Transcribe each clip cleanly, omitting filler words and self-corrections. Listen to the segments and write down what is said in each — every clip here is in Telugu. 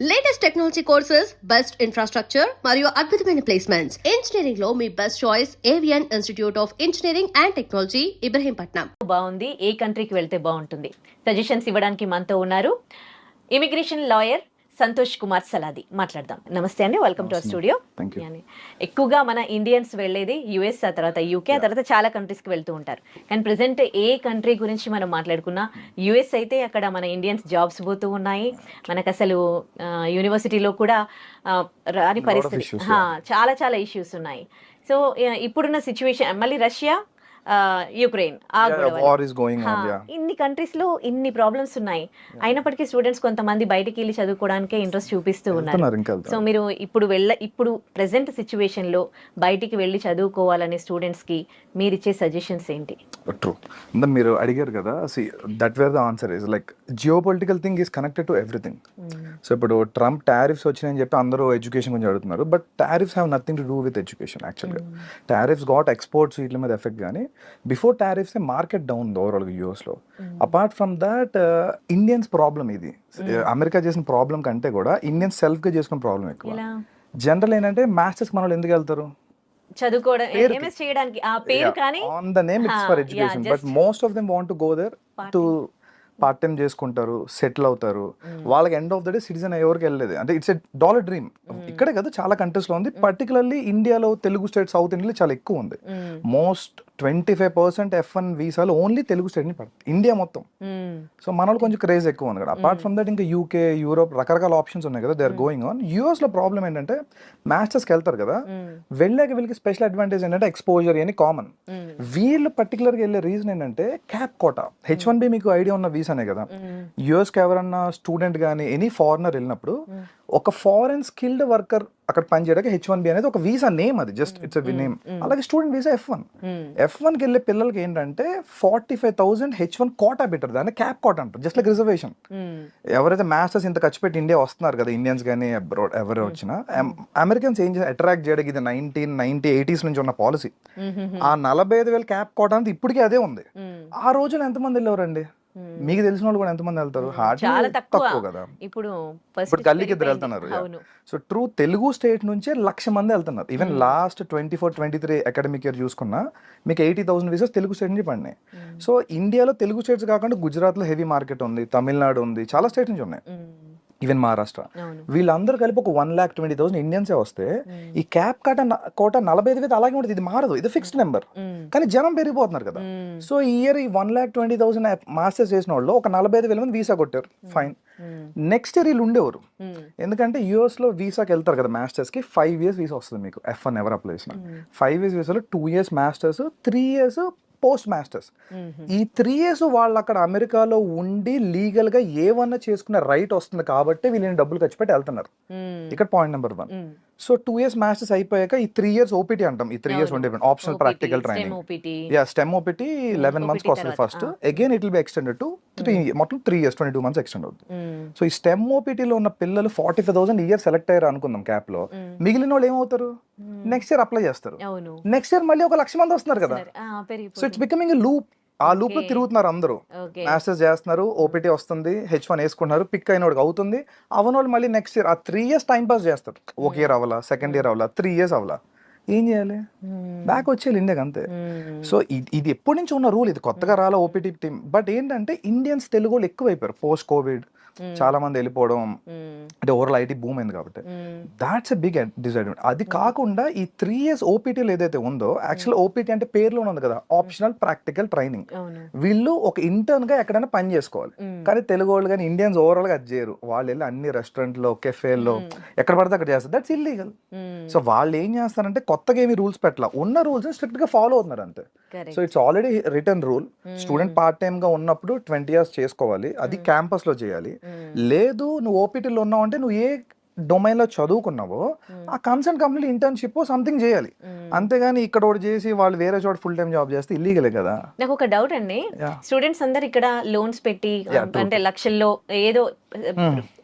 Latest technology courses, best infrastructure మరియు అద్భుతమైన ప్లేస్మెంట్స్. ఇంజనీరింగ్ లో మీ best choice Avian institute of engineering and technology, Ibrahimpatnam. బాగుంది, ఏ కంట్రీకి వెళ్తే బాగుంటుంది, సజెషన్స్ ఇవ్వడానికి మనతో ఉన్నారు ఇమిగ్రేషన్ లాయర్ సంతోష్ కుమార్ సలాది. మాట్లాడదాం. నమస్తే అండి, వెల్కమ్ టు అవర్ స్టూడియో. ఎక్కువగా మన ఇండియన్స్ వెళ్ళేది యుఎస్, ఆ తర్వాత యూకే, ఆ తర్వాత చాలా కంట్రీస్కి వెళ్తూ ఉంటారు. కానీ ప్రెసెంట్ ఏ కంట్రీ గురించి మనం మాట్లాడుకున్నా యుఎస్ అయితే అక్కడ మన ఇండియన్స్ జాబ్స్ పోతూ ఉన్నాయి. మనకు అసలు యూనివర్సిటీలో కూడా రాని పరిస్థితి, చాలా చాలా ఇష్యూస్ ఉన్నాయి. సో ఇప్పుడున్న సిచ్యువేషన్, మళ్ళీ రష్యా, యుక్రెయిన్, ఇన్ని కంట్రీస్ లో ఇన్ని ప్రాబ్లమ్స్ ఉన్నాయి. అయినప్పటికీ స్టూడెంట్స్ కొంతమంది బయటికి వెళ్ళి చదువుకోవడానికే ఇంట్రెస్ట్ చూపిస్తూ ఉన్నారు. సో మీరు ఇప్పుడు ప్రెసెంట్ సిచ్యువేషన్ లో బయటికి వెళ్ళి చదువుకోవాలనే స్టూడెంట్స్ కి మీరు ఇచ్చే సజెషన్స్ ఏంటి? ట్రూ, మీరు అడిగారు కదా, that where the answer is like geopolitical thing is connected to everything. So ఇప్పుడు ట్రంప్ టారిఫ్స్ వచ్చినాయని చెప్పి అందరూ ఎడ్యుకేషన్ గురించి అడుగుతున్నారు, but tariffs have nothing to do with education. యాక్చువల్గా టారిఫ్స్ గాట్ ఎక్స్పోర్ట్స్ వీటి మీద ఎఫెక్ట్, కానీ before tariffs market down overall యూఎస్లో. Apart from that Indians problem ఇది, అమెరికా చేసిన ప్రాబ్లం కంటే కూడా ఇండియన్స్ సెల్ఫ్గా చేసుకున్న ప్రాబ్లం ఎక్కువ. జనరల్ ఏంటంటే మాస్టర్స్ మన వాళ్ళు ఎందుకు వెళ్తారు? చదువుకోవడం, ఎంఎస్ చేయడానికి, ఆ పేరు కానీ on the name it's for education, but most of them want to go there to part time చేసుకుంటారు, సెటిల్ అవుతారు. వాళ్ళకి end of the day citizen ఎవరికి వెళ్ళలేదు అంటే ఇట్స్ ఎ డాలర్ డ్రీమ్. ఇక్కడే కదా చాలా కంట్రీస్ లో ఉంది, పర్టికులర్లీ ఇండియాలో తెలుగు స్టేట్, సౌత్ ఇండియాలో చాలా ఎక్కువ ఉంది. మోస్ట్ 25% F1 వీసాలు ఓన్లీ తెలుగు స్టేట్ ని పడుతుంది ఇండియా మొత్తం. సో మన వాళ్ళు కొంచెం క్రేజ్ ఎక్కువ ఉంది కదా. అపార్ట్ ఫ్రమ్ దట్ ఇంకా యూకే, యూరోప్ రకరకాల ఆప్షన్స్ ఉన్నాయి కదా, they are going on. US లో ప్రాబ్లం ఏంటంటే మాస్టర్స్కి వెళ్తారు కదా, వెళ్ళాక వీళ్ళకి స్పెషల్ అడ్వాంటేజ్ ఏంటంటే ఎక్స్పోజర్ అని కామన్. వీళ్ళు పర్టికులర్గా వెళ్ళే రీజన్ ఏంటంటే క్యాప్ కోటా. H1B మీకు ఐడియా ఉన్న వీసానే కదా. యూఎస్కి ఎవరన్నా స్టూడెంట్ కానీ ఎనీ ఫారినర్ వెళ్ళినప్పుడు ఒక ఫారెన్ స్కిల్డ్ వర్కర్ అక్కడ పనిచేయడానికి H1B అనేది ఒక వీసా నేమ్, అది జస్ట్ ఇట్స్ ఎ నేమ్. అలాగే స్టూడెంట్ వీసా F1 కి వెళ్ళే పిల్లలకి ఏంటంటే 45,000 H1 కోటా పెట్టారు, దాన్ని క్యాప్ కోటా అంటారు, జస్ట్ లైక్ రిజర్వేషన్. ఎవరైతే మాస్టర్స్ ఇంత ఖర్చు పెట్టి ఇండియా వస్తున్నారు కదా, ఇండియన్స్ కానీ అబ్రాడ్ ఎవరు వచ్చినా, అమెరికన్స్ ఏం చేసి అట్రాక్ట్ చేయడానికి ఇది 1980s నుంచి ఉన్న పాలసీ. ఆ 45,000 క్యాప్ కోటా అనేది ఇప్పటికీ అదే ఉంది. ఆ రోజులు ఎంతమంది వెళ్ళేవారండి? మీకు తెలిసిన వాళ్ళు కూడా ఎంతమంది వెళ్తారు? చాలా తక్కువ కదా. ఇప్పుడు గల్లీకి ఇద్దరు వెళ్తున్నారు. సో ట్రూ తెలుగు స్టేట్ నుంచే 1,00,000 మంది వెళ్తున్నారు. ఈవెన్ లాస్ట్ 24-23 అకాడమిక్ ఇయర్ చూసుకున్నా మీకు 80,000 వీసాస్ తెలుగు స్టేట్ నుంచి పడినాయి. సో ఇండియాలో తెలుగు స్టేట్స్ కాకుండా గుజరాత్ లో హెవీ మార్కెట్ ఉంది, తమిళనాడు ఉంది, చాలా స్టేట్స్ నుంచి ఉన్నాయి, ఈవెన్ మహారాష్ట్ర. వీళ్ళందరూ కలిపి ఒక 1,20,000 ఇండియన్సే వస్తే ఈ క్యాప్ కోట 45,000 అలాగే ఉంటుంది. ఇది మారదు, ఇది ఫిక్స్డ్ నెంబర్, కానీ జనం పెరిగిపోతున్నారు కదా. సో ఈ ఇయర్ ఈ 1,20,000 మాస్టర్స్ చేసిన వాళ్ళు ఒక 45,000 మంది వీసా కొట్టారు, ఫైన్. నెక్స్ట్ ఇయర్ వీళ్ళు ఉండేవారు, ఎందుకంటే యూఎస్ లో వీసాకి వెళ్తారు కదా మాస్టర్స్ కి. 5 years వీసా వస్తుంది మీకు F1 ఎవరు అప్లై చేసిన. 5 years వీసాలో 2 years masters, 3 years post masters. ఈ 3 years వాళ్ళు అక్కడ అమెరికాలో ఉండి లీగల్ గా ఏమన్నా చేసుకునే రైట్ వస్తుంది కాబట్టి వీళ్ళని డబ్బులు ఖర్చు పెట్టి వెళ్తున్నారు. ఇక్కడ point number 1. So 2 years masters అయిపోయాక ఈ 3 years OPT అంటాం. ఈ 3 years ఉండే optional practical training, STEM OPT 11 months వస్తుంది first. Again it will be extended to 3 మొత్తం 3 years 22 months ఎక్స్టెండ్ అవుతుంది. సో ఈ STEM OPT లో ఉన్న పిల్లలు 45,000 ఇయర్ సెలెక్ట్ అయ్యారు అనుకుందాం క్యాప్ లో. మిగిలిన వాళ్ళు ఏమవుతారు? నెక్స్ట్ ఇయర్ అప్లై చేస్తారు. నెక్స్ట్ ఇయర్ మళ్ళీ ఒక 1,00,000 మంది వస్తున్నారు కదా. So it's becoming a loop. ఆ లూప్ లో తిరుగుతున్నారు అందరూ. మాస్టర్స్ చేస్తున్నారు, OPT వస్తుంది, H1 వేసుకుంటున్నారు, పిక్ అయిన వాడికి అవుతుంది. అవన వాళ్ళు మళ్ళీ నెక్స్ట్ ఇయర్ ఆ 3 years టైం పాస్ చేస్తారు. ఒక ఇయర్ అవ్వాలా, సెకండ్ ఇయర్ అవ్వాలా, 3 years అవ్వాలా, ఏం చేయాలి? బ్యాక్ వచ్చేయాలి ఇండియాకి, అంతే. సో ఇది ఎప్పటి నుంచి ఉన్న రూల్, ఇది కొత్తగా రాలా OPT టీమ్. బట్ ఏంటంటే ఇండియన్స్ తెలుగు వాళ్ళు ఎక్కువైపోయారు పోస్ట్ కోవిడ్. చాలా మంది వెళ్ళిపోవడం, అంటే ఓవరాల్ ఐటీ బూమ్ అయింది కాబట్టి దాట్స్ ఎ బిగ్ డిసడ్వాంటేజ్. అది కాకుండా ఈ 3 years ఓపీటీలు ఏదైతే ఉందో, యాక్చువల్ ఓపీటీ అంటే పేరులో ఉంది కదా, ఆప్షనల్ ప్రాక్టికల్ ట్రైనింగ్. వీళ్ళు ఒక ఇంటర్న్ గా ఎక్కడైనా పని చేసుకోవాలి, కానీ తెలుగు వాళ్ళు కానీ ఇండియన్స్ ఓవరాల్ గా అది చేయరు. వాళ్ళు వెళ్ళి అన్ని రెస్టారెంట్లో, కెఫేల్లో ఎక్కడ పడితే అక్కడ చేస్తారు. That's illegal. సో వాళ్ళు ఏం చేస్తారంటే కొత్తగా ఏమి రూల్స్ పెట్టాల, ఉన్న రూల్స్ స్ట్రిక్ట్ గా ఫాలో అవుతున్నారు అంతే. So it's already return rule. Student part time గా ఉన్నప్పుడు 20 years చేసుకోవాలి, అది క్యాంపస్ లో చేయాలి. లేదు నువ్వు ఓపీటీలో ఉన్నావు అంటే నువ్వు ఏ డొమైన్ లో చదువుకున్నావో ఆ కన్సర్న్ కంపెనీ ఇంటర్న్షిప్ సంథింగ్ చేయాలి, అంతేగాని ఇక్కడ ఒకటి చేసి వాళ్ళు వేరే చోట ఫుల్ టైం జాబ్ చేస్తే ఇల్లీగలే కదా. నాకు ఒక డౌట్ అండి, స్టూడెంట్స్ అందరు ఇక్కడ లోన్స్ పెట్టి అంటే లక్షల్లో ఏదో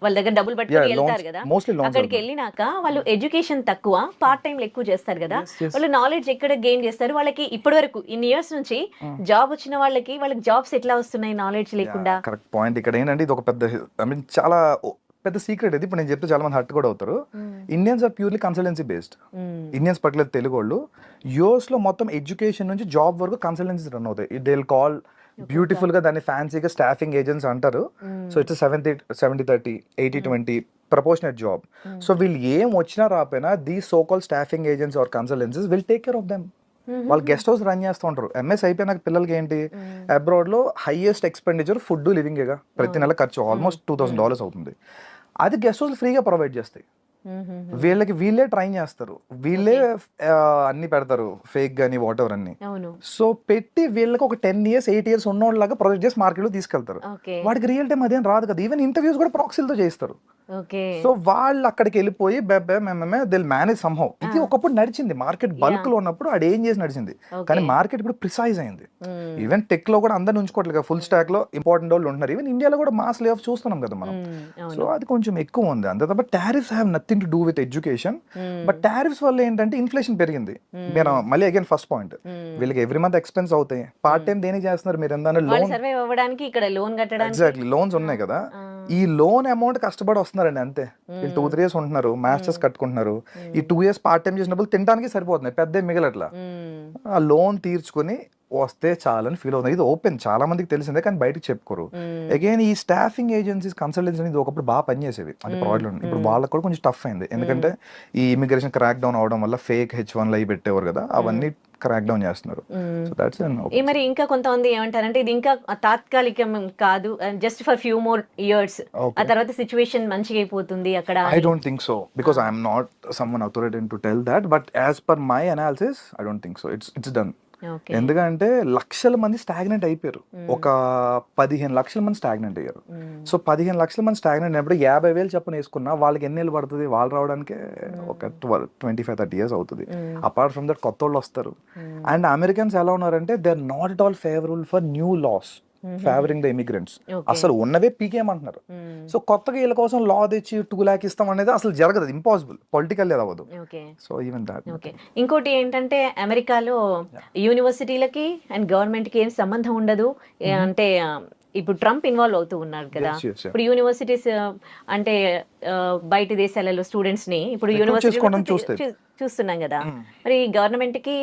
వాళ్ళ దగ్గర డబ్బులు పట్టుకొని వెళ్తారు కదా, అక్కడికి వెళ్ళినాక వాళ్ళు ఎడ్యుకేషన్ తక్కువ, పార్ట్ టైం ఎక్కువ చేస్తారు కదా, వాళ్ళు నాలెడ్జ్ ఎక్కడ గెయిన్ చేస్తారు? వాళ్ళకి ఇప్పటి వరకు ఇన్ని ఇయర్స్ నుంచి జాబ్ వచ్చిన వాళ్ళకి జాబ్స్ ఎట్లా వస్తున్నాయి నాలెడ్జ్ లేకుండా? Correct point. ఇక్కడ ఏంటంటే ఇది ఒక పెద్ద, ఐ మీన్ చాలా పెద్ద సీక్రెట్ ఇది. ఇప్పుడు నేను చెప్తే చాలా మంది హర్ట్ కూడా అవుతారు. Indians are purely consultancy based. Indians particular Telugu వాళ్ళు యూఎస్ లో మొత్తం ఎడ్యుకేషన్ నుంచి జాబ్ వరకు కన్సల్టెన్సీస్ రన్ అవుతాయి. దే విల్ కాల్ బ్యూటిఫుల్ గా దాన్ని ఫ్యాన్సీగా స్టాఫింగ్ ఏజెంట్స్ అంటారు. So it's 70-30, 80-20 proportionate job. So వీళ్ళు ఏం వచ్చినా రాపోయినా these so call staffing agents or consultancies will take care of them. వాళ్ళు గెస్ట్ హౌస్ రన్ చేస్తూ ఉంటారు. ఎంఎస్ అయిపోయినాక పిల్లలకి ఏంటి, అబ్రాడ్ లో హైయెస్ట్ ఎక్స్పెండిచర్ ఫుడ్ లివింగేగా, ప్రతి నెల ఖర్చు ఆల్మోస్ట్ $2,000 అవుతుంది. అది గెస్ట్ హౌస్ ఫ్రీగా ప్రొవైడ్ చేస్తాయి. వీళ్ళకి వీళ్ళే ట్రైన్ చేస్తారు, వీళ్ళే అన్ని పెడతారు, ఫేక్ గానీ వాట్ ఎవర్ అన్ని. సో పెట్టి వీళ్ళకి ఒక 10 years 8 years ఉన్నోళ్ళలాగా ప్రొజెక్ట్ చేసి మార్కెట్ లో తీసుకెళ్తారు. వాడికి రియల్ టైం అదేం రాదు కదా. ఈవెన్ ఇంటర్వ్యూస్ కూడా ప్రాక్సీలతో చేస్తారు. సో వాళ్ళు అక్కడికి వెళ్ళిపోయి దిల్ మేనేజ్ సమ్హౌ. ఇది ఒకప్పుడు నడిచింది మార్కెట్ బల్క్ లో ఉన్నప్పుడు, అది ఏం చేసి నడిచింది. కానీ మార్కెట్ ఇప్పుడు ప్రిసైజ్ అయింది. ఈవెన్ టెక్ లో కూడా అందరిని ఉంచుకోవట్లేదు, ఫుల్ స్టాక్ లో ఇంపార్టెంట్ వాళ్ళు ఉంటున్నారు. ఈవెన్ ఇండియాలో కూడా మాస్ లే ఆఫ్ చూస్తున్నాం కదా మనం. సో అది కొంచెం ఎక్కువ ఉంది. అంతే తప్ప tariffs have nothing to do with education. But tariffs వల్ల ఏంటంటే ఇన్ఫ్లేషన్ పెరిగింది. మీరు మళ్ళీ అగైన్ ఫస్ట్ పాయింట్, వీళ్ళకి ఎవ్రీ మంత్ ఎక్స్పెన్స్ అవుతాయి. పార్ట్ టైం దేనికి చేస్తున్నారు మీరు? ఏంటంటే లోన్ ఎగ్జాక్ట్లీ లోన్స్ ఉన్నాయి కదా. ఈ లోన్ అమౌంట్ కష్టపడి వస్తున్నారండి అంతే. వీళ్ళు 2-3 years ఉంటున్నారు, మాస్టర్స్ కట్టుకుంటున్నారు. ఈ 2 years పార్ట్ టైం చేసినప్పుడు తినడానికి సరిపోతుంది, పెద్ద మిగలట్లా. ఆ లోన్ తీర్చుకుని వస్తే చాలని ఫీల్ అవుతుంది. ఇది ఓపెన్ చాలా మందికి తెలిసిందే కానీ బయటకు చెప్పుకోరు. అగైన్ ఈ స్టాఫింగ్ ఏజెన్సీస్ కన్సల్టెన్సీ అనేది ఒకప్పుడు బాగా పనిచేసేవి, అది ప్రాబ్లం. ఇప్పుడు వాళ్ళకి కూడా కొంచెం టఫ్ అయింది. ఎందుకంటే ఈ ఇమిగ్రేషన్ క్రాక్ డౌన్ అవడం వల్ల ఫేక్ H1 అవి పెట్టేవారు కదా, అవన్నీ క్రాక్ డౌన్ చేస్తున్నారు. సో దట్స్ మరి ఇంకా కొంతమంది ఏమంటారంటే ఇది ఇంకా తాత్కాలికం కాదు, just for few more years, ఆ తర్వాత సిచువేషన్ మంచిగా అయిపోతుంది అక్కడ. I don't think so because I am not someone authoritative to tell that, but as per my analysis I don't think so. It's done. ఎందుకంటే లక్షల మంది స్టాగ్నెంట్ అయిపోయారు. ఒక 15 లక్షల మంది స్టాగ్నెంట్ అయ్యారు. సో 15 లక్షల మంది స్టాగ్నెంట్ అయినప్పుడు 50,000 చెప్పని వేసుకున్నా వాళ్ళకి ఎన్ని ఏళ్ళు పడుతుంది? వాళ్ళు రావడానికి ఒక 25-30 years అవుతుంది. అపార్ట్ ఫ్రమ్ దట్ కొత్త వాళ్ళు వస్తారు. అండ్ అమెరికన్స్ ఎలా ఉన్నారంటే they are not at all favourable for new laws favouring the immigrants. అసలు ఉన్నవే పీకేమంటున్నారు. సో కొత్తగా వీళ్ళ కోసం లా తెచ్చి 2 lakhs ఇస్తాం అనేది అసలు జరగదు, ఇంపాసిబుల్, పొలిటికల్ అవ్వదు. So even that. ఇంకోటి ఏంటంటే అమెరికాలో యూనివర్సిటీలకి అండ్ గవర్నమెంట్ కి ఏం సంబంధం ఉండదు. అంటే ఇప్పుడు ట్రంప్ ఇన్వాల్వ్ అవుతూ ఉన్నారు కదా. ఇప్పుడు యూనివర్సిటీస్ అంటే బయట దేశాలలో స్టూడెంట్స్ ని ఇప్పుడు యూనివర్సిటీ చూస్తున్నాం కదా. మరి గవర్నమెంట్ కి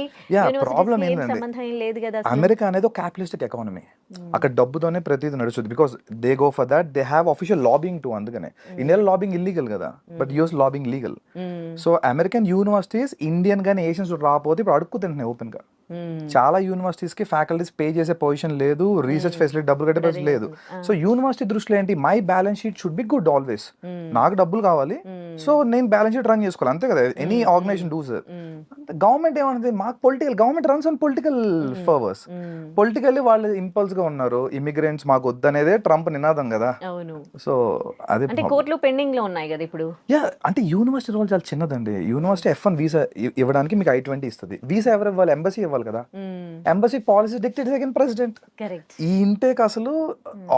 ప్రాబ్లం సంబంధం ఏం లేదు కదా. అమెరికా అనేది ఒక క్యాపిటలిస్టిక్ ఎకానమీ. అక్కడ డబ్బుతోనే ప్రతిదీ నడుస్తుంది. Because they go for that, they have official lobbying to. అందుకనే ఇండియాలో లాబింగ్ ఇల్లీగల్ కదా, but US lobbying legal. So American universities Indian గానీ ఏషియన్స్ రాకపోతే ఇప్పుడు అడుక్కు తింటున్నాయి ఓపెన్ గా. చాలా యూనివర్సిటీస్ కి ఫ్యాకల్టీస్ పే చేసే పొజిషన్ లేదు, రీసెర్చ్ ఫెసిలిటీ డబ్బులు కట్టే పరిస్థితి లేదు. సో యూనివర్సిటీ దృష్టిలో ఏంటి, my balance sheet should be good always. నాకు డబ్బులు కావాలి, సో నేను బ్యాలెన్స్ షీట్ రన్ చేసుకోవాలి, అంతే కదా ఎనీ ఆర్గనైజేషన్ డూస్. గవర్నమెంట్ ఏమన్నది, మాకు political, government runs on political favours. Politically వాళ్ళు ఇంపల్స్ గా ఉన్నారు. ఇమిగ్రెంట్స్ మాకు వద్దనేదే ట్రంప్ నినాదం కదా. సో అదే కోర్టులో పెండింగ్ లో ఉన్నాయి కదా ఇప్పుడు. అంటే యూనివర్సిటీ రోల్ చాలా చిన్నదండి. యూనివర్సిటీ F1 వీసా ఇవ్వడానికి మీకు I-20 ఇస్తుంది. వీసా ఎవరు ఇవ్వాలి? ఎంబసీ ఇవ్వాలి కదా. Embassy policy dictate second president. ఈ ఇంటేక్ అసలు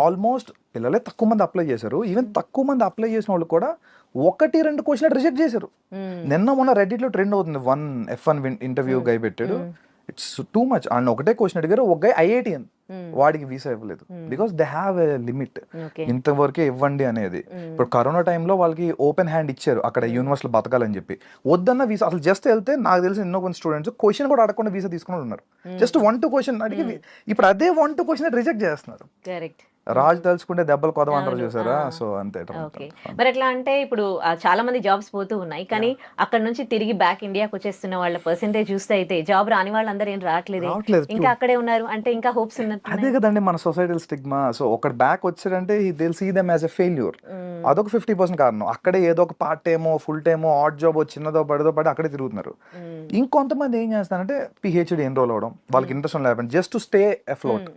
ఆల్మోస్ట్ పిల్లలే తక్కువ మంది అప్లై చేశారు. ఈవెన్ తక్కువ మంది అప్లై చేసిన వాళ్ళు కూడా 1-2 క్వశ్చన్ రిజెక్ట్ చేశారు. నిన్న మొన్న రెడ్డిట్ లో ట్రెండ్ అవుతుంది, 1 F1 ఇంటర్వ్యూ గై పెట్టాడు. It's too much. అండ్ ఒకటే క్వశ్చన్ అడిగారు, ఒక గై IITian, వాడికి వీసా ఇవ్వలేదు. Because they have a limit, ఇంతవరకే ఇవ్వండి అనేది. ఇప్పుడు కరోనా టైంలో వాళ్ళకి ఓపెన్ హ్యాండ్ ఇచ్చారు అక్కడ యూనివర్సిటీలో బతకాలని చెప్పి. వద్దన్న వీసా అసలు జస్ట్ వెళ్తే, నాకు తెలిసి ఎన్నో కొన్ని స్టూడెంట్స్ క్వశ్చన్ కూడా అడగకుండా వీసా తీసుకుని ఉన్నారు. జస్ట్ 1-2 క్వశ్చన్ అడిగి ఇప్పుడు అదే 1-2 క్వశ్చన్ రిజెక్ట్ చేస్తున్నారు. రాజు తలుచుకుంటే దెబ్బలు కొదవంటారు చూసారా. సో అంతే. మరి ఎట్లా అంటే ఇప్పుడు చాలా మంది జాబ్స్ పోతూ ఉన్నాయి, కానీ అక్కడ నుంచి తిరిగి బ్యాక్ ఇండియాకి వచ్చేస్తున్న వాళ్ళ పర్సెంటేజ్ చూస్తే అయితే జాబ్ రాని వాళ్ళందరూ ఏం రావట్లేదు, ఇంకా అక్కడే ఉన్నారు. అంటే ఇంకా హోప్స్ ఉన్నట్టు. అదే కదండి మన సొసైటల్ స్టిగ్మా. సో ఒకటి బ్యాక్ వచ్చాడంటే they see them as a failure. అదొక 50% కారణం. అక్కడే ఏదో ఒక పార్ట్ టైమో ఫుల్ టైమో ఆడ్ జాబ్ చిన్నదో పడదో పడి అక్కడే తిరుగుతున్నారు. ఇంకొంతమంది ఏం చేస్తారంటే PhD ఎన్రోల్ అవడం, వాళ్ళకి ఇంట్రెస్ట్ లేకపోతే జస్ట్ టు స్టే అఫ్లోట్,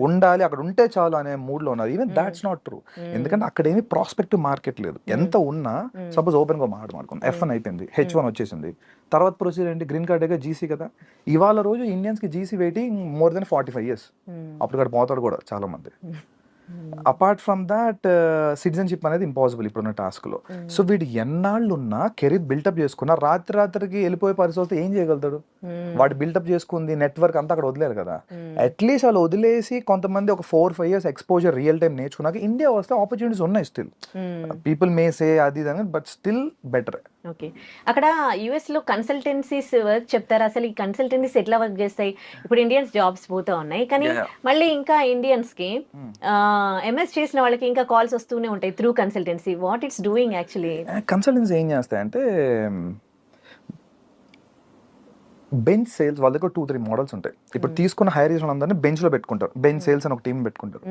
ఉండాలి అక్కడ ఉంటే చాలు అనే మూడ్ లో ఉన్నారు. Even that's not true. ఎందుకంటే అక్కడ ఏమి ప్రాస్పెక్టివ్ మార్కెట్ లేదు. ఎంత ఉన్నా సపోజ్ ఓపెన్ గా మాట్లాడుకుందాం, F1 అయిపోయింది, H1 వచ్చేసింది, తర్వాత ప్రొసీజర్ ఏంటి, గ్రీన్ కార్డ్ దగ్గర GC కదా. ఇవాళ రోజు ఇండియన్స్ కి GC waiting more than 45 years. అప్పుడు ఇక్కడ పోతాడు కూడా చాలా మంది. అపార్ట్ ఫ్రమ్ దాట్ సిటిజన్షిప్ అనేది ఇంపాసిబుల్ ఇప్పుడున్న టాస్క్లో. సో వీడు ఎన్నాళ్ళు ఉన్నా కెరీర్ బిల్డప్ చేసుకున్నా రాత్రికి వెళ్ళిపోయే పరిస్థితి వస్తే ఏం చేయగలుగుతాడు? వాడు బిల్డప్ చేసుకుంది నెట్వర్క్ అంతా అక్కడ వదిలేరు కదా. అట్లీస్ట్ వాళ్ళు వదిలేసి కొంతమంది ఒక 4-5 years ఎక్స్పోజర్ రియల్ టైం నేర్చుకున్నాక ఇండియా వస్తే ఆపర్చునిటీస్ ఉన్నాయి స్టిల్. పీపుల్ మే సే అది బట్ స్టిల్ బెటర్. ఓకే, అక్కడ యుఎస్ లో కన్సల్టెన్సీస్ వర్క్ చెప్తారు. అసలు ఈ కన్సల్టెన్సీస్ ఎట్లా వర్క్ చేస్తాయి? ఇప్పుడు ఇండియన్స్ జాబ్స్ పోతా ఉన్నాయి, కానీ మళ్ళీ ఇంకా ఇండియన్స్ కి ఎంఎస్ చేసిన వాళ్ళకి ఇంకా కాల్స్ వస్తూనే ఉంటాయి through consultancy. What it's doing actually? Consultancy ఏం చేస్తాయంటే బెంచ్ సేల్స్ వాళ్ళ దగ్గర 2-3 మోడల్స్ ఉంటాయి. ఇప్పుడు తీసుకున్న హైర్ చేసిన అందరినీ బెంచ్ లో పెట్టుకుంటారు, బెంచ్ సేల్స్ అని ఒక టీం పెట్టుకుంటారు.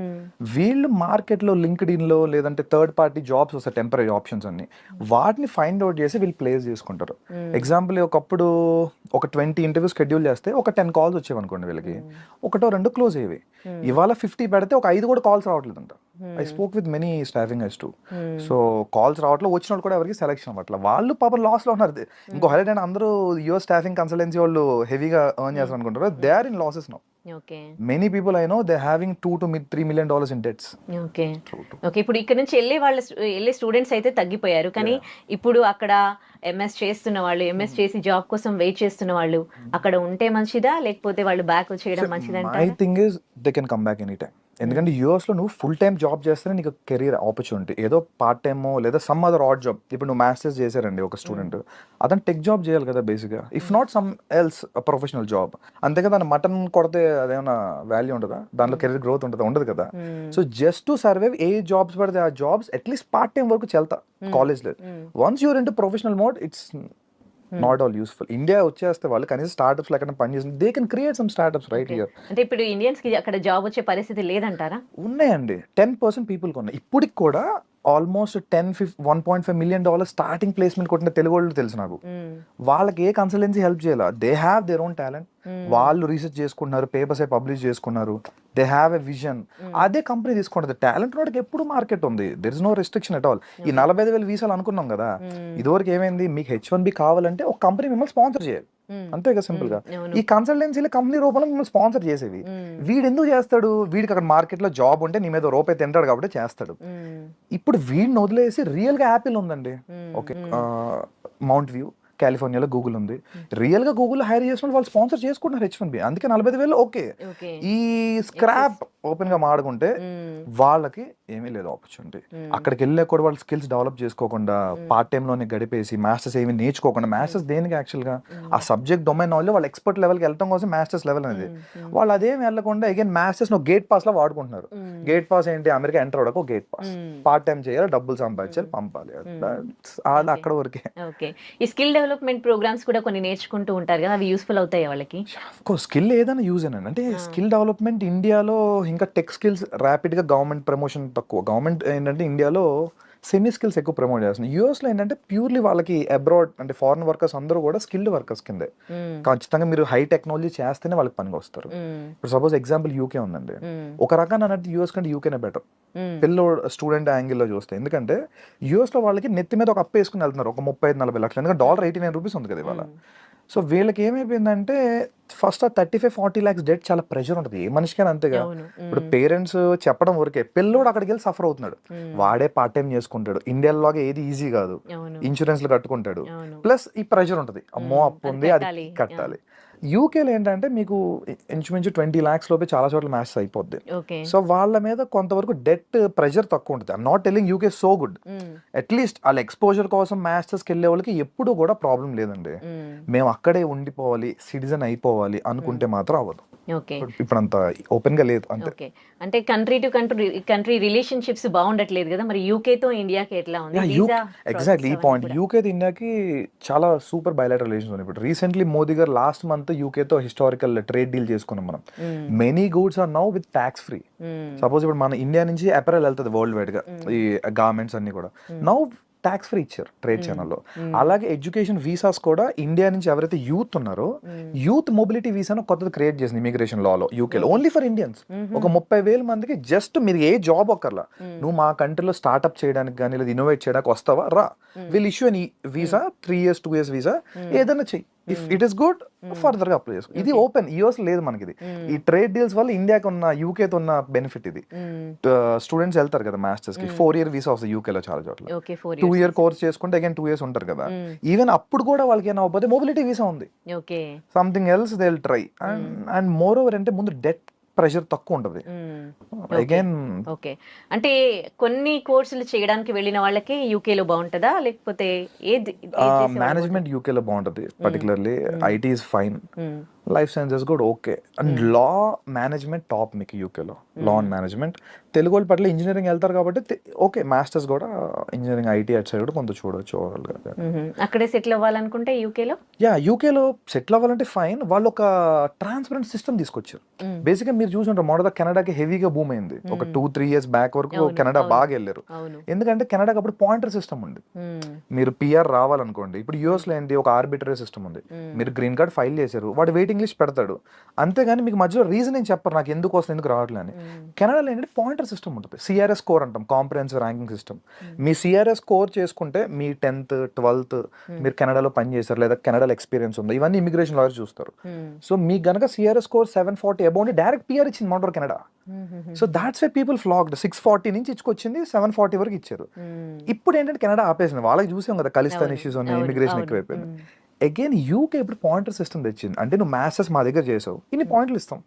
వీళ్ళు మార్కెట్ లో లింక్డ్ ఇన్ లో లేదంటే థర్డ్ పార్టీ జాబ్స్ వస్తాయి, టెంపరీ ఆప్షన్స్ అన్ని, వాటిని ఫైండ్ అవుట్ చేసి వీళ్ళు ప్లేస్ చేసుకుంటారు. ఎగ్జాంపుల్ ఒకప్పుడు ఒక 20 ఇంటర్వ్యూ షెడ్యూల్ చేస్తే ఒక 10 calls వచ్చేవి అనుకోండి, వీళ్ళకి 1-2 క్లోజ్ అయ్యేవి. ఇవాళ 50 పెడితే ఒక 5 కూడా కాల్స్ రావట్లేదు అంట. I spoke with many staffing ice to. So calls రావట్లేదు, వచ్చిన వాళ్ళు కూడా ఎవరికి సెలెక్షన్ అవ్వట్లేదు. వాళ్ళు పాపం లాస్ లో ఉన్నారు. ఇంకో హైలైట్ అయినా అందరూ యుఎస్ స్టాఫింగ్ కన్సల్టెన్సీ వాళ్ళు హెవీగా ఎర్న్ చేస్తారు అనుకుంటారు. They are in losses now. Many people I know they having $2-3 million in debts. Okay, ఇప్పుడు ఇక్కడ నుంచి వెళ్ళే స్టూడెంట్స్ అయితే తగ్గిపోయారు, కానీ ఇప్పుడు అక్కడ ఎంఎస్ చేస్తున్న వాళ్ళు, ఎంఎస్ చేసి జాబ్ కోసం వెయిట్ చేస్తున్న వాళ్ళు అక్కడ ఉంటే మంచిదా, లేకపోతే వాళ్ళు బ్యాక్ వచ్చేయడం మంచిదా? My thing is they can come back any time. ఎందుకంటే యూఎస్ లో నువ్వు ఫుల్ టైం జాబ్ చేస్తేనే నీకు కెరీర్ ఆపర్చునిటీ. ఏదో పార్ట్ టైమో లేదా సమ్ అదర్ ఆడ్ జాబ్. ఇప్పుడు నువ్వు మాస్టర్స్ చేశారండి ఒక స్టూడెంట్, అతను టెక్ జాబ్ చేయాలి కదా బేసిక్గా, if not some else professional job. అంతేగా దాన్ని మటన్ కొడితే అదేమన్నా వాల్యూ ఉంటుందా? దాంట్లో కెరీర్ గ్రోత్ ఉంటుందా? ఉండదు కదా. So just to survive A jobs పడితే ఆ జాబ్స్ అట్లీస్ట్ పార్ట్ టైం వరకు చెల్తా కాలేజ్లో. Once you're in to professional mode it's not all useful. India వచ్చేస్తే వాళ్ళు కనీసం స్టార్ట్అప్స్ ఎక్కడ పనిచేసి they can create some startups right here. అంటే ఇప్పుడు ఇండియన్స్ కి అక్కడ జాబ్ వచ్చే పరిస్థితి లేదంటారా? ఉన్నాయండి, 10% పీపుల్కి ఉన్నాయి. ఇప్పటికి కూడా ఆల్మోస్ట్ 1.5 million స్టార్టింగ్ ప్లేస్మెంట్ కొట్టిన తెలుగు వాళ్ళు తెలుసు నాకు. వాళ్ళకి ఏ కన్సల్టెన్సీ హెల్ప్ చేయాలి. They have their own talent. వాళ్ళు రీసెర్చ్ చేసుకుంటున్నారు, పేపర్స్ అయి పబ్లిష్ చేసుకున్నారు. They have a vision. అదే కంపెనీ తీసుకుంటుంది. టాలెంట్ వాడికి ఎప్పుడు మార్కెట్ ఉంది. There is no restriction at all. ఈ 45,000 వీసాలు అనుకున్నాం కదా, ఇదివరకు ఏమైంది, మీకు H1B కావాలంటే ఒక కంపెనీ మిమ్మల్ని స్పాన్సర్ చేయాలి, అంతే కదా సింపుల్ గా. ఈ కన్సల్టెన్సీలు కంపెనీ రూపంలో మిమ్మల్ని స్పాన్సర్ చేసేవి. వీడు ఎందుకు చేస్తాడు? వీడికి అక్కడ మార్కెట్ లో జాబ్ ఉంటే నీ మీద రూపాయి తింటాడు కాబట్టి చేస్తాడు. ఇప్పుడు వీడిని వదిలేసి రియల్ గా యాపిల్ ఉందండి, ఓకే, మౌంట్ వ్యూ కాలిఫోర్నియాలో గూగుల్ ఉంది. రియల్ గా గూగుల్ హైర్ చేసిన వాళ్ళు స్పాన్సర్ చేసుకుంటున్నారు H1B. అందుకే 45,000. ఓకే, ఈ స్క్రాప్ ఓపెన్ గా మాడుకుంటే వాళ్ళకి ఏమీ లేదు ఆపర్చునిటీ. అక్కడికి వెళ్ళే కూడా వాళ్ళు స్కిల్స్ డెవలప్ చేసుకోకుండా పార్ట్ టైమ్ లోనే గడిపేసి మాస్టర్స్ ఏమి నేర్చుకోకుండా, మాస్టర్స్ దేనికి యాక్చువల్ గా ఆ సబ్జెక్ట్ డొమైన్ నాలెడ్జ్ వాళ్ళు ఎక్స్పర్ట్ లెవెల్కి వెళ్ళడం కోసం మాస్టర్స్ లెవెల్ అనేది. వాళ్ళు అదేమి వెళ్ళకుండా అగైన్ మాస్టర్స్ ను గేట్ పాస్ లా వాడుకుంటున్నారు. గేట్ పాస్ ఏంటి? అమెరికా ఎంటర్ అవడానికి ఒక గేట్ పాస్. పార్ట్ టైం చేయాలి, డబ్బులు సంపాదించాలి, పంపాలి, అక్కడ వరకే. ఈ స్కిల్ డెవలప్మెంట్ ప్రోగ్రామ్స్ కూడా కొన్ని నేర్చుకుంటూ ఉంటారు కదా, అవి యూస్ఫుల్ అవుతాయి వాళ్ళకి? స్కిల్ ఏదైనా యూజ్ అయినా అంటే స్కిల్ డెవలప్మెంట్ ఇండియాలో ఇంకా టెక్ స్కిల్స్ ర్యాపిడ్ గా గవర్నమెంట్ ప్రమోషన్ తక్కువ. గవర్నమెంట్ ఏంటంటే ఇండియాలో సెమీ స్కిల్స్ ఎక్కువ ప్రమోట్ చేస్తుంది. యూఎస్లో ఏంటంటే ప్యూర్లీ వాళ్ళకి అబ్రాడ్ అంటే ఫారెన్ వర్కర్స్ అందరూ కూడా స్కిల్డ్ వర్కర్స్ కిందే. ఖచ్చితంగా మీరు హై టెక్నాలజీ చేస్తేనే వాళ్ళకి పనికి వస్తారు. ఇప్పుడు సపోజ్ ఎగ్జాంపుల్ యూకే ఉందండి, ఒక రకాన్ని అన్నట్టు యూఎస్ కంటే యూకేనే బెటర్ పిల్లలు స్టూడెంట్ యాంగిల్లో చూస్తే. ఎందుకంటే యూఎస్లో వాళ్ళకి నెత్తి మీద ఒక అప్పు వేసుకుని వెళ్తున్నారు ఒక 35-40 లక్షలు. ఎందుకంటే $89 ఉంది కదా ఇవాళ. సో వీళ్ళకి ఏమైపోయిందంటే ఫస్ట్ ఆ 35-40 lakhs డెట్ చాలా ప్రెషర్ ఉంటుంది ఏ మనిషికైనా, అంతేగా. ఇప్పుడు పేరెంట్స్ చెప్పడం వరకే, పిల్లోడు అక్కడికి వెళ్ళి సఫర్ అవుతున్నాడు. వాడే పార్ట్ టైం చేసుకుంటాడు. ఇండియాలోగా ఏది ఈజీ కాదు, ఇన్సూరెన్స్లు కట్టుకుంటాడు, ప్లస్ ఈ ప్రెషర్ ఉంటుంది, అమ్మో అప్పు ఉంది అది కట్టాలి. యూకేలో ఏంటంటే మీకు ఇంచుమించు 20 lakhs లోపే చాలా చోట్ల మ్యాచ్ అయిపోద్ది. సో వాళ్ళ మీద కొంతవరకు డెట్ ప్రెషర్ తక్కువ ఉంటుంది. I'm not telling UK so good, at least వాళ్ళ ఎక్స్పోజర్ కోసం మాస్టర్స్కి వెళ్ళే వాళ్ళకి ఎప్పుడు కూడా ప్రాబ్లం లేదండి. మేము అక్కడే ఉండిపోవాలి, సిటిజన్ అయిపోవాలి అనుకుంటే మాత్రం అవ్వదు. ఇప్పుడు అంత ఓపెన్ గా లేదు అంతే. అంటే కంట్రీ టు కంట్రీ రిలేషన్షిప్స్ బాగుండట్లేదు కదా, మరి యూకేతో ఇండియాకి ఎట్లా ఉంది? ఎగ్జాక్ట్లీ ఈ పాయింట్. యూకేతో ఇండియాకి చాలా సూపర్ బయలాటరల్ రిలేషన్స్ ఉన్నాయి. ఇప్పుడు రీసెంట్లీ మోదీ గారు లాస్ట్ మంత్ యూకేతో హిస్టారికల్ ట్రేడ్ డీల్ చేసుకున్నాం మనం. Many goods are now with tax free. Suppose ఇప్పుడు మన ఇండియా నుంచి అపెరల్ వెళ్తుంది వరల్డ్ వైడ్ గా, ఈ గార్మెంట్స్ అన్ని కూడా నౌ ట్యాక్స్ ఫ్రీ ఇచ్చారు ట్రేడ్ ఛానల్లో. అలాగే ఎడ్యుకేషన్ వీసాస్ కూడా ఇండియా నుంచి ఎవరైతే యూత్ ఉన్నారో యూత్ మొబిలిటీ వీసాను కొత్తది క్రియేట్ చేసింది ఇమిగ్రేషన్ లాలో యూకేలో, ఓన్లీ ఫర్ ఇండియన్స్. ఒక 30,000 మందికి జస్ట్ మీరు ఏ జాబ్ ఒక్కర్లా, నువ్వు మా కంట్రీలో స్టార్ట్అప్ చేయడానికి కానీ లేదా ఇన్నోవేట్ చేయడానికి వస్తావా రా, వీళ్ళు ఇష్యూ అని వీసా 3 years 2 years వీసా ఏదైనా చెయ్యి, if it is good further గా అప్లై చేసుకో. ఇది ఓపెన్, యూఎస్ లేదు మనకి. ఇది ఈ ట్రేడ్ డీల్స్ వల్ల ఇండియాకి ఉన్న, యూకేతో ఉన్న బెనిఫిట్ ఇది. స్టూడెంట్స్ వెళ్తారు కదా మాస్టర్స్ కి, 4 year వీసా వస్తుంది యూకే లో చాలా చోట్ల. 2 year కోర్స్ చేసుకుంటే అగైన్ 2 years ఉంటారు కదా. ఈవెన్ అప్పుడు కూడా వాళ్ళకి ఏమైనా అవ్వకపోతే మొబిలిటీ వీసా ఉంది, something else they will try. And more over అంటే ముందు డెట్ ప్రెషర్ తక్కువ ఉంటుంది. అగైన్ ఓకే, అంటే కొన్ని కోర్సులు చేయడానికి వెళ్ళిన వాళ్ళకి యూకే లో బాగుంటుందా, లేకపోతే మేనేజ్మెంట్ యూకే లో బాగుంటది. Particularly IT is fine, life sciences కూడా okay. And law management top మీకు యూకేలో. లా అండ్ మేనేజ్మెంట్ తెలుగు వాళ్ళు పట్ల ఇంజనీరింగ్ వెళ్తారు కాబట్టి ఓకే. మాస్టర్స్ కూడా ఇంజనీరింగ్ ఐటీ అట్ సైడ్ కూడా కొంత చూడొచ్చు. అక్కడే సెటిల్ అవ్వాలనుకుంటే యూకేలో, యూకేలో సెటిల్ అవ్వాలంటే ఫైన్. వాళ్ళు ఒక ట్రాన్స్పరెంట్ సిస్టమ్ తీసుకొచ్చారు. బేసిక్గా మీరు చూసుంటారు, మొదట కెనడాకి హెవీగా బూమ్ అయింది. ఒక 2-3 years బ్యాక్ వరకు కెనడా బాగా వెళ్ళారు. ఎందుకంటే కెనడాకి అప్పుడు పాయింటర్ సిస్టమ్ ఉంది. మీరు పిఆర్ రావాలనుకోండి, ఇప్పుడు యూఎస్ లో ఏంటి, ఒక ఆర్బిటరీ సిస్టమ్ ఉంది. మీరు గ్రీన్ కార్డ్ ఫైల్ చేశారు, వాడు వెయిటింగ్ లిస్ట్ పెడతాడు, అంతేగాని మీకు మధ్యలో రీజనింగ్ చెప్పరు నాకు ఎందుకు వస్తుంది, ఎందుకు రావట్లేదు అని. కెనడాలో ఏంటంటే పాయింటర్ సిస్టమ్ ఉంటుంది. సిఆర్ఎస్ స్కోర్ అంటాం, కాంప్రహెన్సివ్ ర్యాంకింగ్ సిస్టమ్. మీ సిఆర్ఎస్ స్కోర్ చేసుకుంటే మీ 10th 12th మీరు కెనడాలో పని చేశారు లేదా కెనడాలో ఎక్స్పీరియన్స్ ఉంది, ఇవన్నీ ఇమిగ్రేషన్ లాయర్ చూస్తారు. సో మీకు గనక CRS score 740 above direct PR ఇచ్చింది మౌంటర్ Canada. So that's why people flocked. 640 నుంచి ఇచ్చుకొచ్చింది 740 వరకు ఇచ్చారు. ఇప్పుడు ఏంటంటే కెనడా ఆపేసింది. వాళ్ళకి చూసాం కదా, ఖలిస్తాన్ ఇష్యూస్ ఉన్నాయి, ఇమిగ్రేషన్ ఎక్కువైపోయింది. అగైన్ యూకే ఇప్పుడు పాయింటర్ సిస్టమ్ తెచ్చింది. అంటే నువ్వు మాస్టర్స్ మా దగ్గర చేసావు, ఇన్ని పాయింట్లు ఇస్తాం.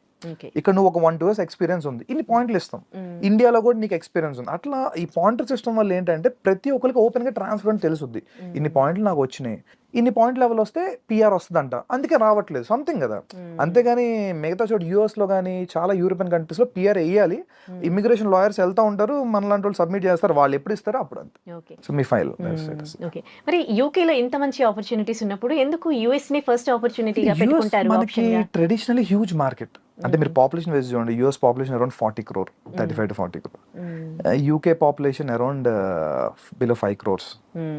ఇక్కడ నువ్వు ఒక 1-2 years ఎక్స్పీరియన్స్ ఉంది, ఇన్ని పాయింట్లు ఇస్తాం. ఇండియాలో కూడా నీకు ఎక్స్పీరియన్స్ ఉంది. అట్లా ఈ పాయింటర్ సిస్టమ్ వల్ల ఏంటంటే ప్రతి ఒక్కరికి ఓపెన్ గా ట్రాన్స్పరెంట్ తెలుస్తుంది. ఇన్ని పాయింట్లు నాకు వచ్చినాయి, ఇన్ని పాయింట్ లెవెల్ వస్తే పిఆర్ వస్తుందంట, అందుకే రావట్లేదు సంథింగ్ కదా. అంతేగాని మిగతా చోట యూఎస్ లో కానీ చాలా యూరోపియన్ కంట్రీస్ లో పిఆర్ వేయాలి. ఇమిగ్రేషన్ లాయర్స్ వెళ్తా ఉంటారు, మనలాంటి వాళ్ళు సబ్మిట్ చేస్తారు, వాళ్ళు ఎప్పుడు ఇస్తారో అప్పుడు అంతే. సో మీ ఫైల్. మరి యూకే లో ఇంత మంచి ఆపర్చునిటీస్ ఉన్నప్పుడు ఎందుకు యూఎస్ ని ఫస్ట్ ఆపర్చునిటీగా పెట్టుకుంటారు? మనకి ట్రెడిషనల్లీ హ్యూజ్ మార్కెట్. అంటే మీరు పాపులేషన్ వైజ్ చూడండి, US population around 40 crore, 35 to 40 crore. UK population around below 5 crores.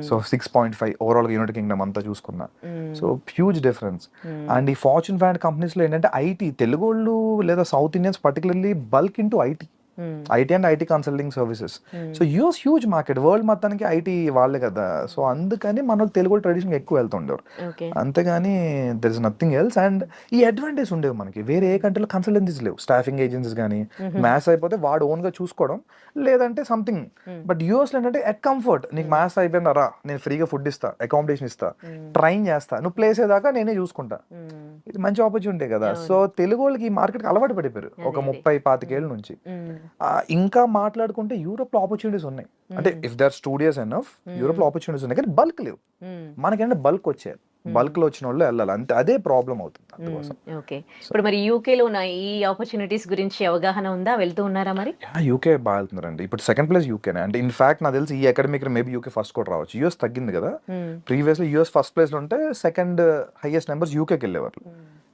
So 6.5 overall united Kingdom అంతా చూసుకున్నా. So huge difference. అండ్ ఈ ఫార్చ్యూన్ 500 కంపెనీస్ లో ఏంటంటే ఐటీ, తెలుగు వాళ్ళు లేదా south Indians particularly bulk into IT, IT and IT consulting services. So US huge market, world మొత్తానికి ఐటీ వాళ్ళే కదా. సో అందుకని మన తెలుగు ట్రెడిషన్ ఎక్కువ వెళ్తుండేవారు, అంతేగాని there is nothing else. And ఈ అడ్వాంటేజ్ ఉండేవి మనకి, వేరే ఏ కంట్రీలో కన్సల్టెన్సీస్ లేవు, స్టాఫింగ్ ఏజెన్సీస్ కానీ. మ్యాథ్స్ అయిపోతే వాడు ఓన్ గా చూసుకోవడం లేదంటే సంథింగ్. బట్ యూఎస్ లో ఏంటంటే ఎట్ కంఫర్ట్, నీకు మ్యాథ్స్ అయిపోయిందా రా, నేను ఫ్రీగా ఫుడ్ ఇస్తా, అకామిడేషన్ ఇస్తా, ట్రైన్ చేస్తా, నువ్వు ప్లేస్ అయ్యేదాకా నేనే చూసుకుంటా. ఇది మంచి ఆపర్చునిటీ కదా. సో తెలుగు వాళ్ళకి ఈ మార్కెట్ అలవాటు పడిపోయారు ఒక 30-25 ఏళ్ళ నుంచి. ఇంకా మాట్లాడుకుంటే యూరోప్ లో ఆపర్చునిటీస్ ఉన్నాయి. అంటే if there studios enough, Europe లో ఆపర్చునిటీస్ ఉన్నాయి, కానీ బల్క్ లేవు. మనకంటే బల్క్ వచ్చారు, బల్క్ లో వచ్చిన వాళ్ళు వెళ్ళాలి అంతే, అదే ప్రాబ్లం అవుతుంది అందుకోసం. ఓకే, ఇప్పుడు మరి యూకే లో ఉన్న ఈ ఆపర్చునిటీస్ గురించి అవగాహన ఉందా, వెళ్తూ ఉన్నారా మరి? యూకే బాగా వెళ్తున్నారండి. ఇప్పుడు సెకండ్ ప్లేస్ యూకేనే. అంటే ఇన్ఫాక్ట్ నాకు తెలిసి ఈ అకాడమిక్ మేబీ యూకే ఫస్ట్ కూడా రావచ్చు. యూఎస్ తగ్గింది కదా, ప్రీవియస్ లో యూఎస్ ఫస్ట్ ప్లేస్ లో ఉంటే సెకండ్ హైయెస్ట్ నెంబర్స్ యూకేకి వెళ్ళేవారు.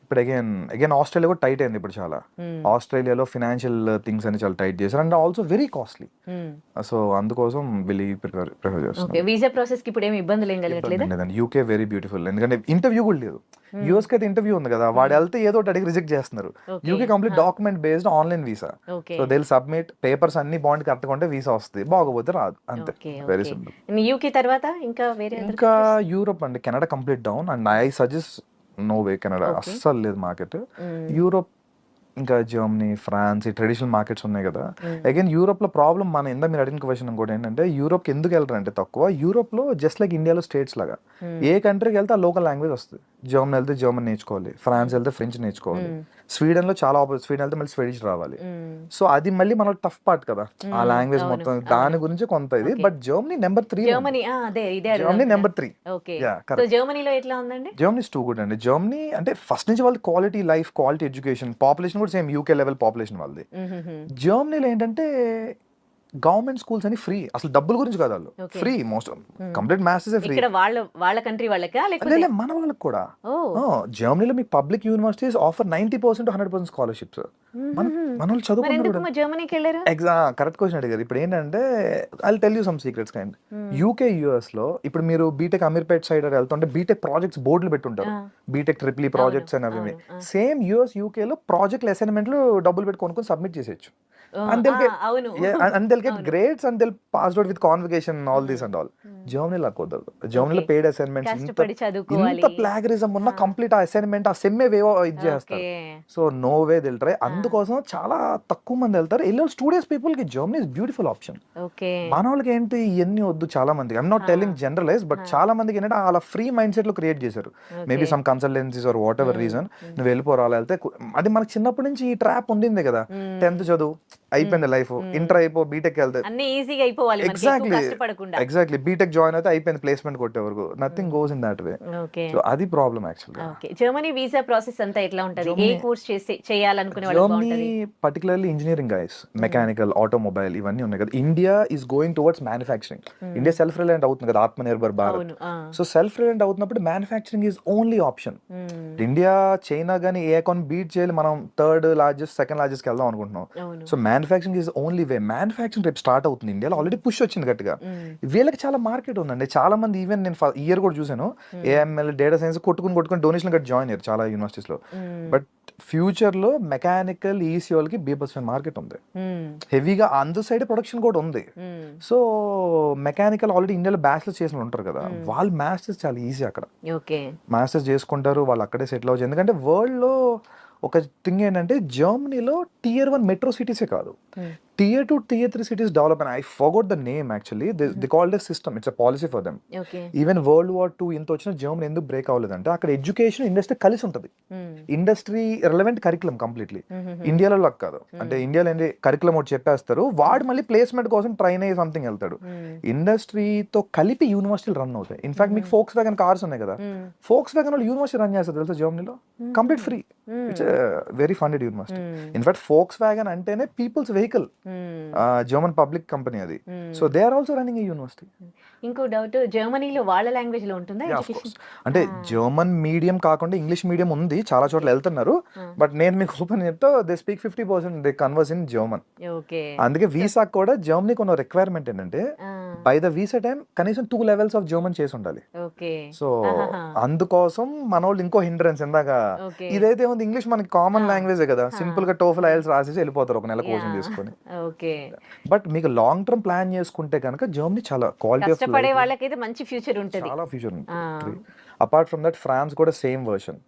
ఇప్పుడు అగైన్ ఆస్ట్రేలియా కూడా టైట్ అయింది ఇప్పుడు చాలా. ఆస్ట్రేలియాలో ఫినాన్షియల్ థింగ్స్ అని చాలా టైట్ చేశారు, and also very costly. So అందుకోసం వీళ్ళు ప్రిఫర్ చేస్తారు. వీసా ప్రాసెస్ కి ఇప్పుడు ఏమి ఇబ్బందులు ఏం కలగట్లేదా? UK very beautiful. ఎందుకంటే ఇంటర్వ్యూ కూడా లేదు. యూఎస్ కి అయితే ఇంటర్వ్యూ ఉంది కదా, వాడు వెళ్తే ఏదో ఒకటి అడిగి రిజెక్ట్ చేస్తున్నారు. UK complete document based online visa. So they will submit papers అన్ని బాండ్ కరెక్ట్ ఉంటే వీసా వస్తుంది, బాగోపోతే రాదు, అంతే. Very simple. యూకే తర్వాత ఇంకా వేరే ఇంకా యూరోప్ అండి, Canada complete down. And I suggest no way, Canada అస్సలు లేదు మార్కెట్. యూరోప్ ఇంకా జర్మనీ, ఫ్రాన్స్, ఈ ట్రెడిషనల్ మార్కెట్స్ ఉన్నాయి కదా. అగైన్ యూరోప్ లో ప్రాబ్లం, మన ఇందా మీరు అడిగిన క్వశ్చన్ ఇంకోటి ఏంటంటే, యూరోప్ కి ఎందుకు వెళ్ళరు అంటే తక్కువ. యూరోప్ లో జస్ట్ లైక్ ఇండియాలో స్టేట్స్ లాగా ఏ కంట్రీకి వెళ్తే ఆ లోకల్ లాంగ్వేజ్ వస్తుంది. జర్మనీ వెళ్తే జర్మన్ నేర్చుకోవాలి, ఫ్రాన్స్ వెళ్తే ఫ్రెంచ్ నేర్చుకోవాలి, స్వీడన్ లో చాలా స్వీడన్ వెళ్తే మళ్ళీ స్వీడిష్ రావాలి. సో అది మళ్ళీ మన టఫ్ పార్ట్ కదా, ఆ లాంగ్వేజ్ మొత్తం, దాని గురించి కొంత ఇది. But Germany number 3. Germany number 3. జర్మనీలో ఎట్లా ఉందండి? జర్మనీ ఇస్ టూ గుడ్ అండి. జర్మనీ అంటే ఫస్ట్ నుంచి వాళ్ళది quality life, quality education, population కూడా సేమ్ యూకే లెవెల్ పాపులేషన్ వాళ్ళది. జర్మనీలో ఏంటంటే గవర్నమెంట్ స్కూల్స్ అని ఫ్రీ, అసలు డబ్బుల గురించి కాదు, వాళ్ళు free, most complete maths free. వాళ్ళ కంట్రీ వాళ్ళకా, మన వాళ్ళకి కూడా. జర్మనీలో మీ public universities offer 90% to 100% scholarships. మన వాళ్ళు చదువుకుంటారు. కరెక్ట్ క్వశ్చన్ అడిగారు. ఇప్పుడు ఏంటంటే I tell you some secrets kind. UK US లో ఇప్పుడు మీరు బీటెక్ అమీర్పేట్ సైడ్ వెళ్తుంటే బీటెక్ ప్రాజెక్ట్స్ బోర్డులు పెట్టుంటారు, బీటెక్ ట్రిపుల్ ప్రాజెక్ట్స్ అని. అవి సేమ్ యూఎస్ యూకే లో ప్రాజెక్ట్ అసైన్మెంట్లు డబ్బులు పెట్టి కొనుక్కొని సబ్మిట్ చేసేయచ్చు. and they'll get అవును and they'll get grades and they'll passed out with convocation and all this and all. జర్మనీలో కుదరదు. జర్మనీలో పెయిడ్ అసైన్మెంట్స్ కష్టపడి చదువుకోవాలి. ఇంత ప్లాగరిజం ఉన్న కంప్లీట్ ఆ అసైన్మెంట్ ఆ సెమ్మే వేవో ఇది చేస్తారు. సో నో వే దిల్ ట్రై. అందుకోసం చాలా తక్కువ మంది వెళ్తారు. వెళ్ళే స్టూడెంట్స్ పీపుల్ కి జర్మనీ ఇస్ బ్యూటిఫుల్ ఆప్షన్. మన వాళ్ళకి ఏంటి ఇవన్నీ వద్దు చాలా మందికి. I'm not telling generalize, but చాలా మందికి ఏంటంటే అలా ఫ్రీ మైండ్ సెట్ లో క్రియేట్ చేశారు. Maybe some consultancies or whatever reason నువ్వు వెళ్ళిపోరా వెళ్తే. అది మనకి చిన్నప్పటి నుంచి ఈ ట్రాప్ ఉండింది కదా, 10th చదువు అయిపోయింది లైఫ్, ఇంటర్ అయిపో బీటెక్ వెళ్తే ఎగ్జాక్ట్లీ బీటెక్ జాయిన్ అయితే అయిపోయింది, ప్లేస్మెంట్ కొట్టే వరకు nothing goes in that way. So అది problem actually. Germany visa process అంతా ఎట్లా ఉంటది? ఏ కోర్స్ చేయాలనుకునే వాళ్ళు బాగుంటది? Particularly engineering guys, mechanical, automobile ఇవన్నీ ఉన్నాయి కదా. India is going towards manufacturing. India self reliant అవుతుంది కదా, Atma Nirbhar Bharat. So self reliant అవుతున్నప్పుడు manufacturing is only option. India China గానీ ఏ అకౌంట్ బీట్ చేయాలి, మనం థర్డ్ లార్జెస్ట్ సెకండ్ లార్జెస్ట్ వెళ్దాం అనుకుంటున్నాం. So manufacturing is only way. Manufacturing రేపు స్టార్ట్ అవుతుంది ఇండియాలో, ఆల్రెడీ పుష్ వచ్చింది గట్టిగా. వీళ్ళకి చాలా మార్కెట్ ఉందండి. చాలా మంది ఈవెన్ నేను ఇయర్ కూడా చూసాను, ఏఎంఎల్ డేటా సైన్స్ కొట్టుకుని డొనేషన్ కట్టి జాయిన్ అయ్యారు చాలా యూనివర్సిటీస్ లో. బట్ ఫ్యూచర్ లో మెకానికల్ ఈసీ వాళ్ళకి బీభత్సమైన మార్కెట్ ఉంది, హెవీగా అందు సైడ్ ప్రొడక్షన్ కూడా ఉంది. సో మెకానికల్ ఆల్రెడీ ఇండియాలో బ్యాచిలర్స్ చేసిన ఉంటారు కదా, వాళ్ళు మాస్టర్స్ చాలా ఈజీ అక్కడ మాస్టర్స్ చేసుకుంటారు, వాళ్ళు అక్కడే సెటిల్ అవ్వచ్చు. ఎందుకంటే వరల్డ్ లో ఒక థింగ్ ఏంటంటే జర్మనీలో Tier 1 మెట్రో సిటీసే కాదు, Tier 2, Tier 3 cities develop, and I forgot the name actually. They called it a system. It's a policy for them. Even World War II ఇంత వచ్చిన జర్మనీ ఎందుకు బ్రేక్ అవ్వలేదంటే అక్కడ ఎడ్యుకేషన్ ఇండస్ట్రీ కలిసి ఉంటుంది. Industry relevant curriculum completely. ఇండియాలో లాగా కాదు. అంటే ఇండియాలో ఏంటి కరికులం ఒకటి చెప్పేస్తారు, వాడు మళ్ళీ ప్లేస్మెంట్ కోసం ట్రైన్ అయ్యి సంథింగ్ వెళ్తాడు. ఇండస్ట్రీతో కలిపి యూనివర్సిటీలు రన్ అవుతాయి. ఇన్ఫాక్ట్ మీకు ఫోక్స్ వ్యాగన్ కార్స్ ఉన్నాయి కదా, ఫోక్స్ వ్యాగన్ వాళ్ళు యూనివర్సిటీ రన్ చేస్తారు తెలుసా జర్మనీలో, complete free. It's very funded university. In fact Volkswagen అంటేనే people's vehicle, German public company అది. So they are also running a university. ఇంకో డౌట్, జర్మనీలో వాళ్ళ లాంగ్వేజ్ లో ఉంటుందా ఎడ్యుకేషన్? అంటే జర్మన్ మీడియం కాకుండా ఇంగ్లీష్ మీడియం ఉంది, చాలా చోట్ల వెళ్తున్నారు. బట్ నేను మీకు ఓపెన్ చెప్తా, they speak 50% they converse in German. అందుకే వీసా కూడా జర్మనీకి ఉన్న రిక్వైర్మెంట్ ఏంటంటే బై ద వీసా టైం కనీసం 2 levels ఆఫ్ జర్మన్ చేసి ఉండాలి. సో అందుకోసం మన వాళ్ళు ఇంకో హిండ్రెన్స్. ఇందాక ఇదైతే ఉంది, ఇంగ్లీష్ మనకి కామన్ లాంగ్వేజ్ కదా, సింపుల్ గా టోఫెల్ ఐఎల్స్ రాసేసి వెళ్ళిపోతారు ఒక నెల కోచింగ్ తీసుకొని. బట్ మీకు లాంగ్ టర్మ్ ప్లాన్ చేసుకుంటే కనుక జర్మనీ చాలా క్వాలిటీ ఆఫ్ పడే వాళ్ళకైతే మంచి ఫ్యూచర్ ఉంటుంది, చాలా ఫ్యూచర్ ఉంటుంది. అపార్ట్ ఫ్రమ్ దట్ ఫ్రాన్స్ కూడా సేమ్ వర్షన్.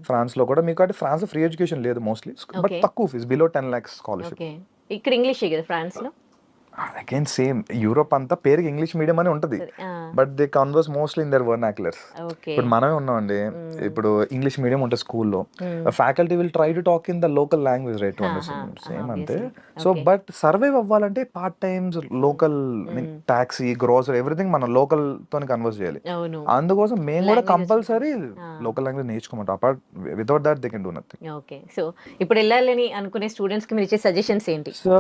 ఫ్రాన్స్ లో కూడా మీకు అంటే ఫ్రాన్స్ ఫ్రీ ఎడ్యుకేషన్ లేదు మోస్ట్లీ, బట్ తక్కువ ఫీజు, బిలో 10 lakhs స్కాలర్షిప్. ఇక్కడ ఇంగ్లీష్ కదా ఫ్రాన్స్ లో. అగైన్ సేమ్, యూరోప్ అంతా పేరుకి ఇంగ్లీష్ మీడియం అని ఉంటుంది, but they converse mostly in their vernaculars. ఇప్పుడు మనమే ఉన్నామండి, ఇప్పుడు ఇంగ్లీష్ మీడియం ఉంటుంది స్కూల్లో, faculty will try to talk in the local language right to understand, same అంతే. సో బట్ సర్వైవ్ అవ్వాలంటే part times local taxi, grocery, everything మనం లోకల్ తోని కన్వర్స్ చేయాలి. అందుకోసం మేము కూడా కంపల్సరీ లోకల్ లాంగ్వేజ్ నేర్చుకోమంటాం. Apart without that they can do nothing. Okay, so ఇప్పుడు వెళ్ళాలని అనుకునే స్టూడెంట్స్ కి మీరు ఇచ్చే సజెషన్స్ ఏంటి? So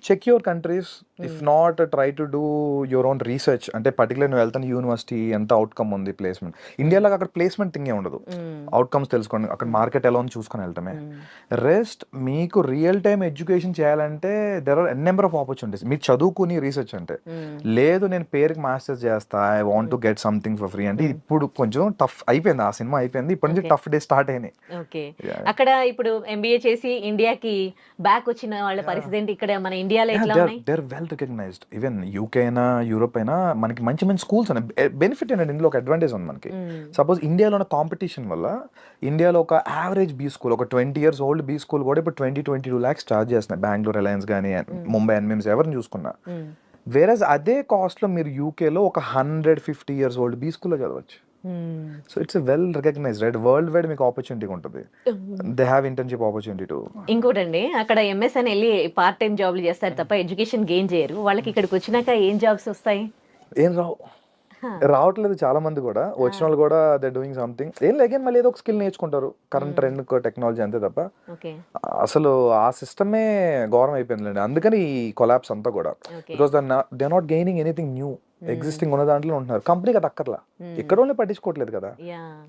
check your countries, if not try to do your own research. అంటే పర్టికులర్ నువ్వు వెళ్తాను యూనివర్సిటీ ఎంత అవుట్కమ్ ఉంది, ప్లేస్మెంట్. ఇండియాలో అక్కడ ప్లేస్మెంట్ థింగే ఉండదు, అవుట్కమ్స్ తెలుసుకోండి, అక్కడ మార్కెట్ ఎలా ఉంది చూసుకొని వెళ్తామే. రెస్ట్ మీకు రియల్ టైమ్ ఎడ్యుకేషన్ చేయాలంటే there are n number of opportunities. మీరు చదువుకుని రీసెర్చ్ అంటే లేదు, నేను పేరుకి మాస్టర్స్ చేస్తా, I want to get something for free అంటే ఇప్పుడు కొంచెం టఫ్ అయిపోయింది. ఆ సినిమా అయిపోయింది, ఇప్పటి నుంచి టఫ్ డే స్టార్ట్ అయినాయి. ఓకే, అక్కడ ఇప్పుడు ఎంబీఏ చేసి ఇండియాకి బ్యాక్ వచ్చిన వాళ్ళ పరిస్థితి ఏంటి? ఇక్కడ మన ఇండియాలో ఎట్లా ఉన్నాయి? They are well recognized. Even UK అయినా యూరోప్ అయినా మనకి మంచి మంచి స్కూల్స్ ఉన్నాయి. బెనిఫిట్ ఏంటంటే ఇందులో ఒక అడ్వాంటేజ్ ఉంది మనకి. సపోజ్ ఇండియాలో ఉన్న కాంపిటీషన్ వల్ల ఇండియాలో ఒక యావరేజ్ బీ స్కూల్, ఒక 20 years old బీ స్కూల్ కూడా ఇప్పుడు 20-22 lakhs చార్జ్ చేస్తున్నాయి. బెంగళూరు రిలయన్స్ కానీ ముంబై ఎన్ఎంస్ ఎవరిని చూసుకున్నా. వేరేజ్ అదే కాస్ట్ లో మీరు యూకేలో ఒక 150 years old బీ స్కూల్లో చదవచ్చు. So it's well recognized right, world wide మీకు ఆపర్చునిటీ ఉంటుంది. They have internship opportunity too. ఇంకోటండి, అక్కడ ఎంఎస్ అని వెళ్ళి పార్ట్ టైం జాబ్లు చేస్తారు తప్ప ఎడ్యుకేషన్ గెయిన్ చేయరు. వాళ్ళకి ఇక్కడికి వచ్చినాక ఏం జాబ్స్ వస్తాయి? ఏం రావట్లేదు చాలా మంది కూడా. వచ్చిన వాళ్ళు కూడా దే డూయింగ్ సంథింగ్, ఏం లేక మళ్ళీ ఏదో ఒక స్కిల్ నేర్చుకుంటారు, కరెంట్ ట్రెండ్ టెక్నాలజీ అంతే తప్ప అసలు ఆ సిస్టమే ఘోరం అయిపోయిందండి. అందుకని ఈ కొలాప్స్ అంతా కూడా, because they are not gaining anything new. Existing ఉన్న దాంట్లో ఉంటున్నారు, కంపెనీకి అది అక్కర్లా, ఇక్కడ వాళ్ళే పట్టించుకోవట్లేదు కదా.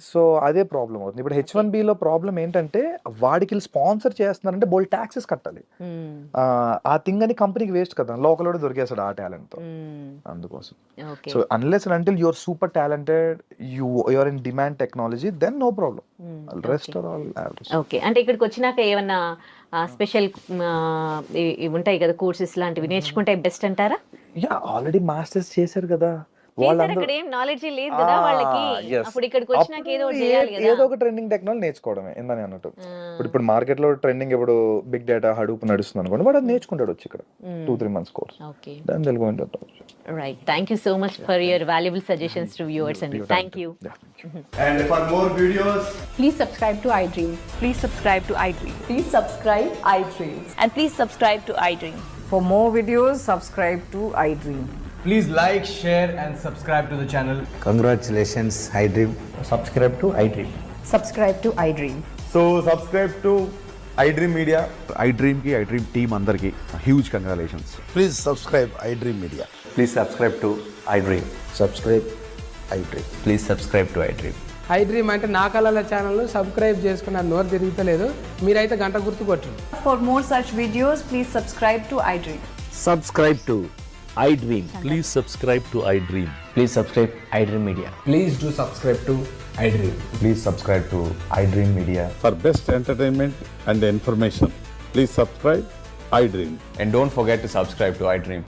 సో అదే ప్రాబ్లం అవుతుంది. ఇప్పుడు H1B లో ప్రాబ్లం ఏంటంటే వాడికి స్పాన్సర్ చేస్తున్నారంటే బోల్ ట్యాక్సెస్ కట్టాలి. ఆ థింగ్ అని కంపెనీకి వేస్ట్ కదా, లోకల్ కూడా దొరికేస్తాడు ఆ టాలెంట్ తో. అందుకోసం so unless and until your super talented, you're in demand technology, then no problem. Rest are all average. Okay, అంటే ఇక్కడికి వచ్చినాక ఏమన్నా స్పెషల్ ఉంటాయి కదా కోర్సెస్ లాంటివి నేర్చుకుంటే బెస్ట్ అంటారా? యా, ఆల్రెడీ మాస్టర్స్ చేశారు కదా అక్కడ ఏం నాలెడ్జ్ లేదు కదా వాళ్ళకి. అప్పుడు ఇక్కడికి వచ్చినాక ఏదో ఒకటి చేయాలి కదా. ఏదో ఒక ట్రెండింగ్ టెక్నాలజీ నేర్చుకోవడమే ఏందని అన్నట్టు. ఇప్పుడు మార్కెట్ లో ట్రెండింగ్ ఇప్పుడు బిగ్ డేటా, హడూప్ నడుస్తుంది అనుకోండి, వాడు అది నేర్చుకుంటాడు వచ్చి ఇక్కడ 2-3 months కోర్స్. ఓకే, దాని Telugu right. Thank you so much for your valuable suggestions to viewers and thank you. And for more videos, Please subscribe to iDream. Please subscribe to iDream. Please subscribe iDream. And please subscribe to iDream. For more videos, subscribe to iDream. please like, share and subscribe to the channel. Congratulations, iDream. Subscribe to iDream. Subscribe to iDream. So subscribe to iDream Media. iDream ki iDream team andarki huge congratulations. Please subscribe iDream Media. Please subscribe to iDream. Subscribe iDream. Please subscribe to iDream. iDream అంటే నా కళల ఛానల్ సబ్స్క్రైబ్ చేసుకున్న నోరు తిరుగుతలేదు, మీరైతే గంట గుర్తు కొట్టండి. For more such videos, please subscribe to iDream. Subscribe to iDream. Please subscribe to iDream. Please subscribe iDream Media. Please do subscribe to iDream. Please subscribe to iDream Media. For best entertainment and information, please subscribe iDream. And don't forget to subscribe to iDream.